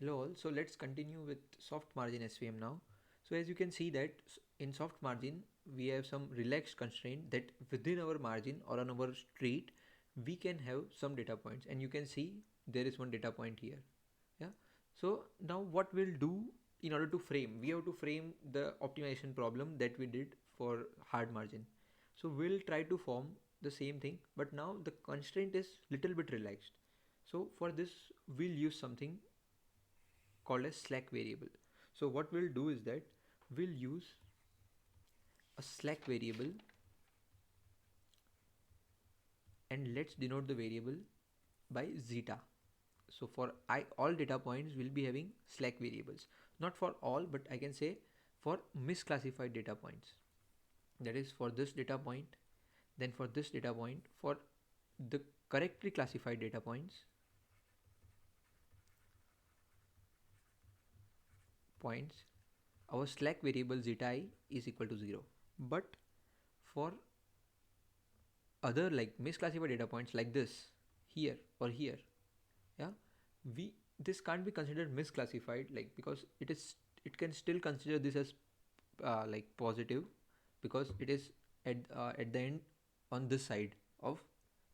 Hello all. So let's continue with soft margin SVM now. So as you can see that in soft margin we have some relaxed constraint that within our margin or on our street we can have some data points, and you can see there is one data point here. Yeah. So now what we'll do, in order to frame, we have to frame the optimization problem that we did for hard margin. So we'll try to form the same thing, but now the constraint is little bit relaxed. So for this we'll use something called as slack variable. So what we'll do is that we'll use a slack variable, and let's denote the variable by zeta. So for all data points will be having slack variables, not for all, but I can say for misclassified data points. That is for this data point, then for this data point, for the correctly classified data points, our slack variable zeta I is equal to 0. But for other like misclassified data points like this, here or here, yeah, we this can't be considered misclassified, like, because it can still consider this as like positive, because it is at the end on this side of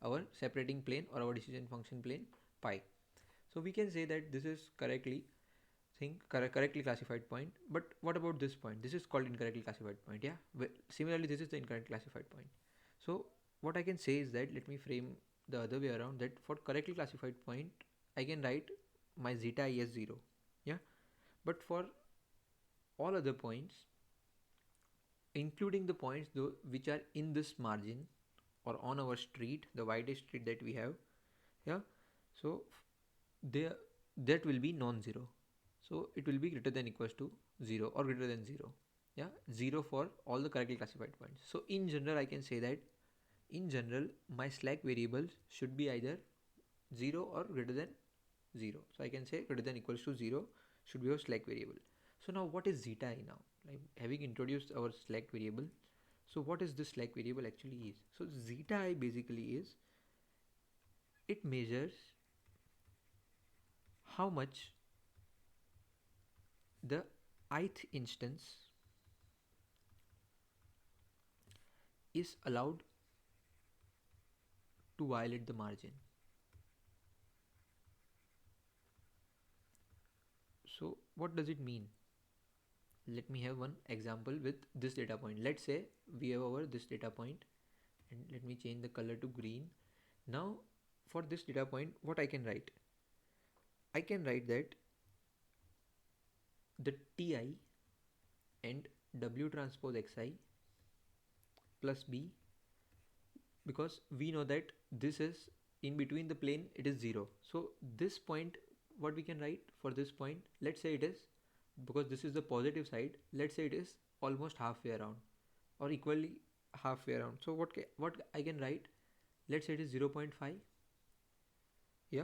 our separating plane or our decision function plane pi. So we can say that this is correctly classified point. But what about this point? This is called incorrectly classified point. Yeah. Well, similarly, this is the incorrectly classified point. So what I can say is that, let me frame the other way around, that for correctly classified point I can write my zeta I as 0. Yeah. But for all other points, including the points though which are in this margin or on our street, the widest street that we have, yeah, so there that will be non-zero. So it will be greater than equals to 0 or greater than 0. Yeah, 0 for all the correctly classified points. So in general I can say that in general my slack variables should be either 0 or greater than 0. So I can say greater than equals to 0 should be our slack variable. So now what is zeta I now? Like, having introduced our slack variable, so what is this slack variable actually is? So zeta I basically is, it measures how much the ith instance is allowed to violate the margin. So what does it mean? Let me have one example with this data point. Let's say we have over this data point, and let me change the color to green. Now for this data point, what I can write? I can write that the Ti and W transpose Xi plus B, because we know that this is in between the plane, it is 0. So this point, what we can write for this point, let's say it is, because this is the positive side, let's say it is almost halfway around or equally halfway around. So what I can write, let's say it is 0.5. Yeah.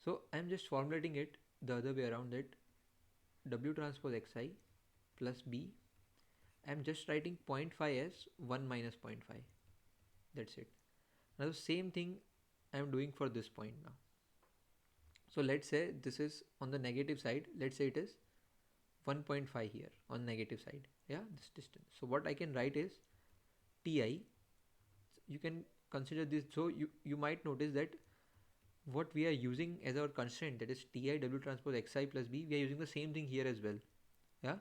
So I'm just formulating it the other way around, that W transpose Xi plus B, I'm just writing zero point 0.5 as 1 minus zero point 0.5. That's it. Now the same thing I'm doing for this point now. So let's say this is on the negative side. Let's say it is 1.5 here on negative side. Yeah, this distance. So what I can write is Ti. You can consider this. So you might notice that what we are using as our constraint, that is Ti W transpose Xi plus B, we are using the same thing here as well. Yeah.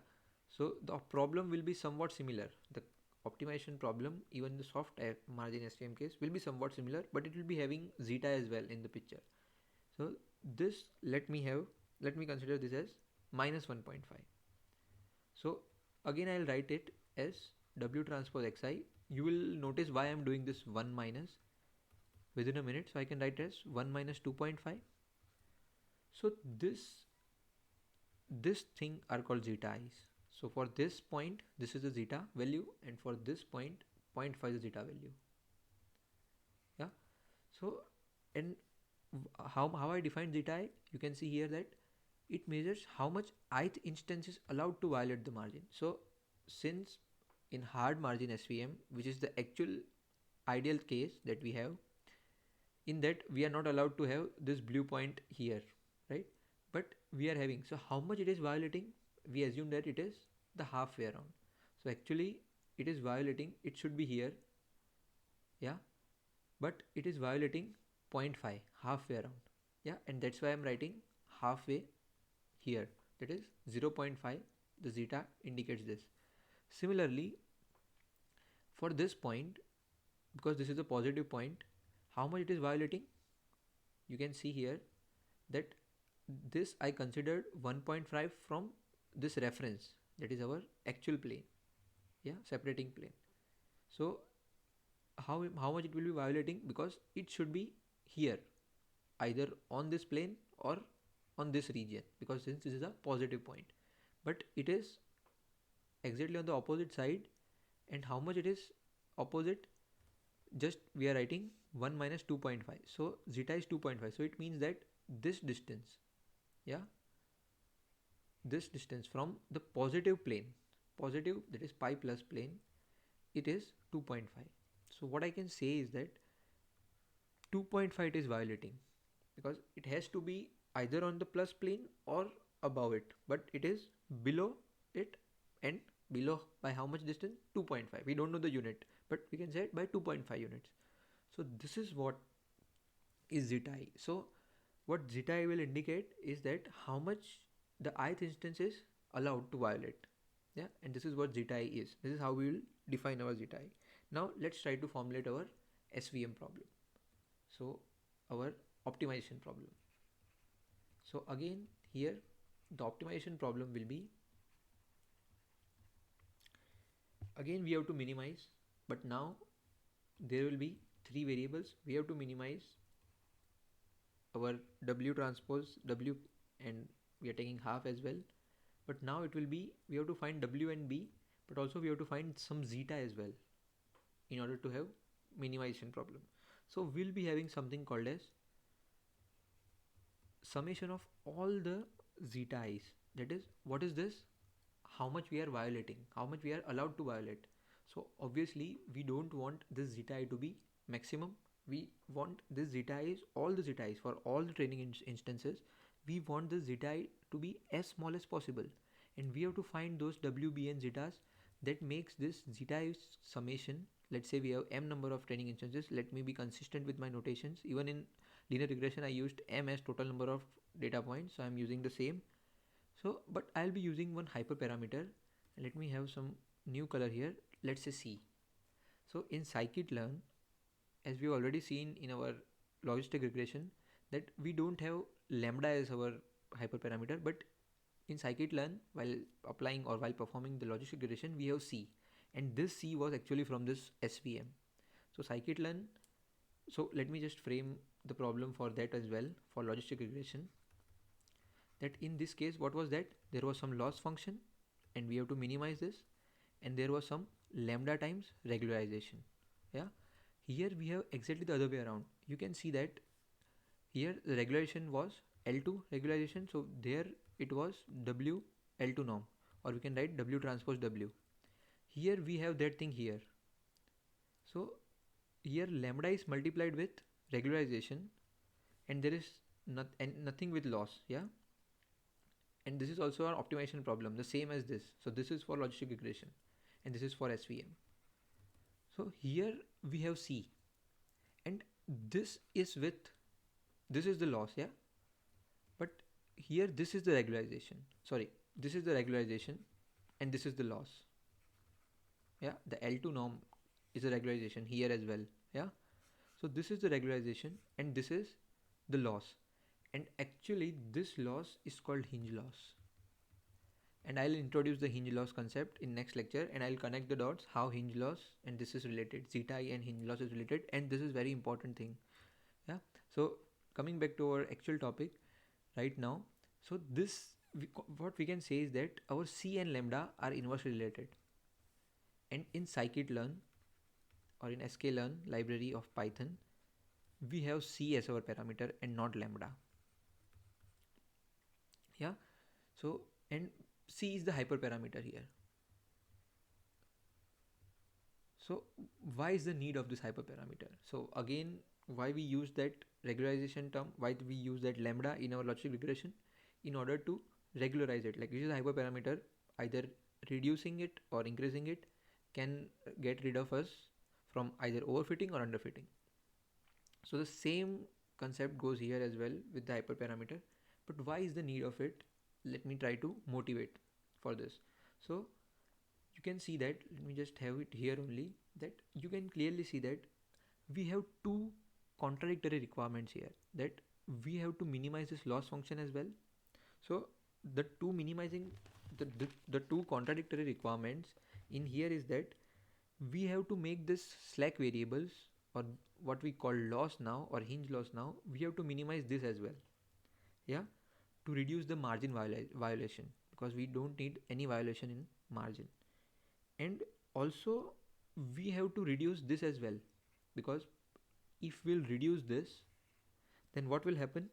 So the problem will be somewhat similar. The optimization problem, even the soft margin SVM case, will be somewhat similar, but it will be having zeta as well in the picture. So this, let me consider this as minus 1.5. So again I'll write it as W transpose Xi. You will notice why I'm doing this 1 minus within a minute. So I can write as 1 minus 2.5. So this thing are called zeta i's. So for this point, this is the zeta value, and for this point, 0.5 is the zeta value. Yeah. So, and how I define zeta I, you can see here that it measures how much ith instance is allowed to violate the margin. So since in hard margin SVM, which is the actual ideal case that we have, in that we are not allowed to have this blue point here, right? But we are having, so how much it is violating, we assume that it is the halfway around. So actually it is violating, it should be here, yeah, but it is violating 0.5, halfway around, yeah, and that's why I'm writing halfway here, that is 0.5. The zeta indicates this. Similarly, for this point, because this is a positive point, how much it is violating, you can see here that this I considered 1.5 from this reference, that is our actual plane, yeah, separating plane. So how much it will be violating, because it should be here, either on this plane or on this region, because since this is a positive point, but it is exactly on the opposite side. And how much it is opposite, just we are writing 1 minus 2.5, so zeta is 2.5, so it means that this distance, yeah, this distance from the positive plane, positive, that is pi plus plane, it is 2.5. So what I can say is that 2.5 it is violating, because it has to be either on the plus plane or above it, but it is below it. And below by how much distance? 2.5, we don't know the unit, but we can say it by 2.5 units. So this is what is zeta I. So what zeta I will indicate is that how much the ith instance is allowed to violate, yeah, and this is what zeta I is. This is how we will define our zeta I. Now let's try to formulate our SVM problem, so our optimization problem. So again here the optimization problem will be, again we have to minimize, but now there will be three variables. We have to minimize our W transpose W, and we are taking half as well. But now it will be, we have to find W and B, but also we have to find some zeta as well in order to have minimization problem. So we'll be having something called as summation of all the zeta i's. That is, what is this? How much we are violating, how much we are allowed to violate. So obviously we don't want this zeta I to be maximum. We want this zeta I is all the zeta i's for all the training instances. We want the zeta I to be as small as possible, and we have to find those W, B and zetas that makes this zeta I summation. Let's say we have m number of training instances. Let me be consistent with my notations. Even in linear regression I used m as total number of data points, so I'm using the same. So but I'll be using one hyperparameter. Let me have some new color here. Let's say C. So in scikit-learn, as we've already seen in our logistic regression, that we don't have lambda as our hyperparameter, but in scikit-learn, while applying or while performing the logistic regression, we have C, and this C was actually from this SVM. So scikit-learn, so let me just frame the problem for that as well, for logistic regression. That in this case, what was that? There was some loss function, and we have to minimize this, and there was some lambda times regularization, yeah. Here we have exactly the other way around. You can see that here the regularization was L2 regularization, so there it was W L2 norm, or we can write W transpose W. Here we have that thing here. So here lambda is multiplied with regularization, and there is nothing with loss, yeah. And this is also an optimization problem, the same as this. So this is for logistic regression, and this is for SVM. So here we have C, and this is with, this is the loss, yeah. But here this is the regularization, sorry, this is the regularization, and this is the loss, yeah. The L2 norm is a regularization here as well, yeah. So this is the regularization, and this is the loss, and actually this loss is called hinge loss. And I'll introduce the hinge loss concept in next lecture, and I'll connect the dots how hinge loss and this is related, zeta I and hinge loss is related, and this is very important thing, yeah. So coming back to our actual topic right now, so this what we can say is that our C and lambda are inversely related, and in scikit-learn or in sklearn library of Python, we have C as our parameter and not lambda, yeah. So and C is the hyperparameter here. So why is the need of this hyperparameter? So again, why we use that regularization term, why do we use that lambda in our logistic regression? in order to regularize it. Like this is a hyperparameter, either reducing it or increasing it can get rid of us from either overfitting or underfitting. So the same concept goes here as well with the hyperparameter. But why is the need of it? Let me try to motivate for this. So you can see that, let me just have it here only, that you can clearly see that we have two contradictory requirements here, that we have to minimize this loss function as well. So the two minimizing the two contradictory requirements in here is that we have to make this slack variables, or what we call loss now or hinge loss now, we have to minimize this as well, yeah, to reduce the margin violation, because we don't need any violation in margin. And also we have to reduce this as well, because if we'll reduce this, then what will happen,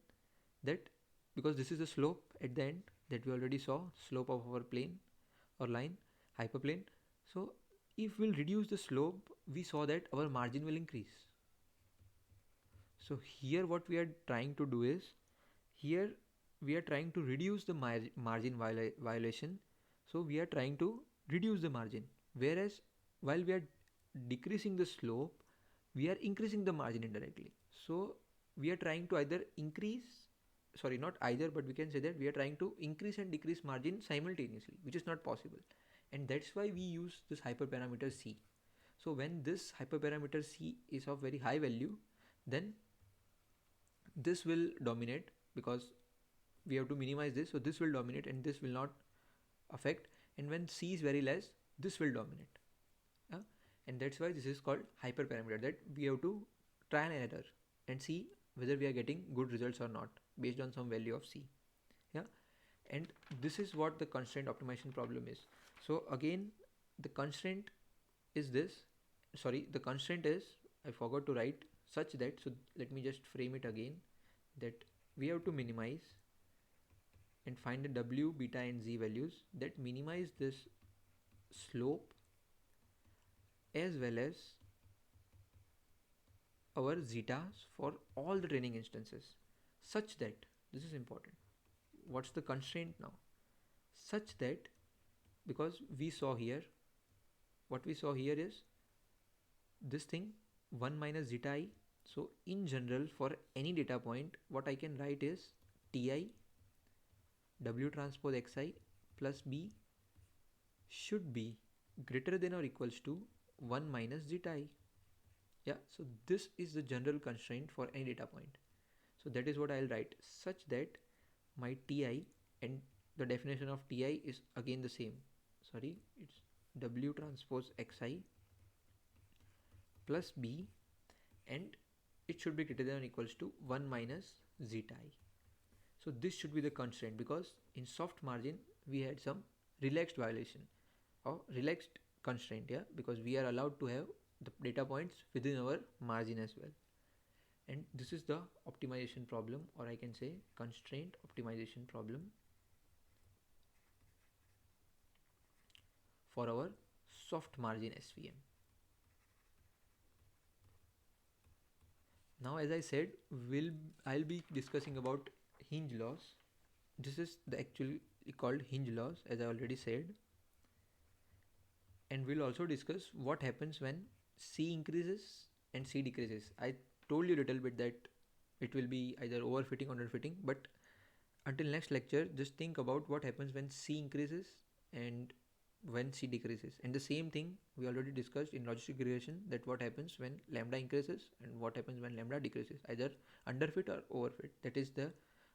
that because this is the slope at the end that we already saw, slope of our plane or line, hyperplane. So if we'll reduce the slope, we saw that our margin will increase. So here what we are trying to do is, here we are trying to reduce the margin violation. So we are trying to reduce the margin, whereas while we are decreasing the slope, we are increasing the margin indirectly. So we are trying to either increase, sorry, not either, but we can say that we are trying to increase and decrease margin simultaneously, which is not possible. And that's why we use this hyperparameter C. So when this hyperparameter C is of very high value, then this will dominate, because we have to minimize this. So this will dominate and this will not affect. And when C is very less, this will dominate. And that's why this is called hyperparameter, that we have to try an error and see whether we are getting good results or not based on some value of C. Yeah. And this is what the constraint optimization problem is. So again, the constraint is this, sorry, the constraint is, I forgot to write, such that, so let me just frame it again, that we have to minimize and find the W, beta and Z values that minimize this slope as well as our zetas for all the training instances, such that, this is important, what's the constraint now, such that, because we saw here, what we saw here is this thing 1 minus zeta I. So in general, for any data point, what I can write is Ti W transpose Xi plus B should be greater than or equals to 1 minus zeta I. Yeah, so this is the general constraint for any data point. So that is what I'll write, such that my Ti, and the definition of Ti is again the same, sorry, it's W transpose Xi plus B, and it should be greater than or equals to 1 minus zeta I. So this should be the constraint, because in soft margin we had some relaxed violation or relaxed constraint, yeah, because we are allowed to have the data points within our margin as well. And this is the optimization problem, or I can say constraint optimization problem for our soft margin SVM. Now, as I said, I'll be discussing about hinge loss. This is the actually called hinge loss, as I already said. And we'll also discuss what happens when C increases and C decreases. I told you a little bit that it will be either overfitting or underfitting, but until next lecture, just think about what happens when C increases and when C decreases. And the same thing we already discussed in logistic regression, that what happens when lambda increases and what happens when lambda decreases, either underfit or overfit. That is the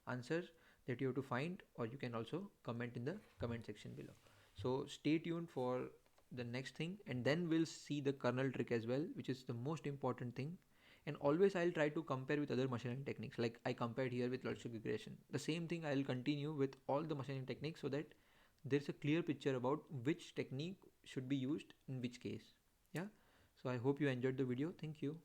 answer that you have to find, or you can also comment in the comment section below. So stay tuned for the next thing, and then we'll see the kernel trick as well, which is the most important thing. And always I'll try to compare with other machine learning techniques, like I compared here with logistic regression. The same thing I'll continue with all the machine learning techniques, so that there's a clear picture about which technique should be used in which case. Yeah, so I hope you enjoyed the video. Thank you.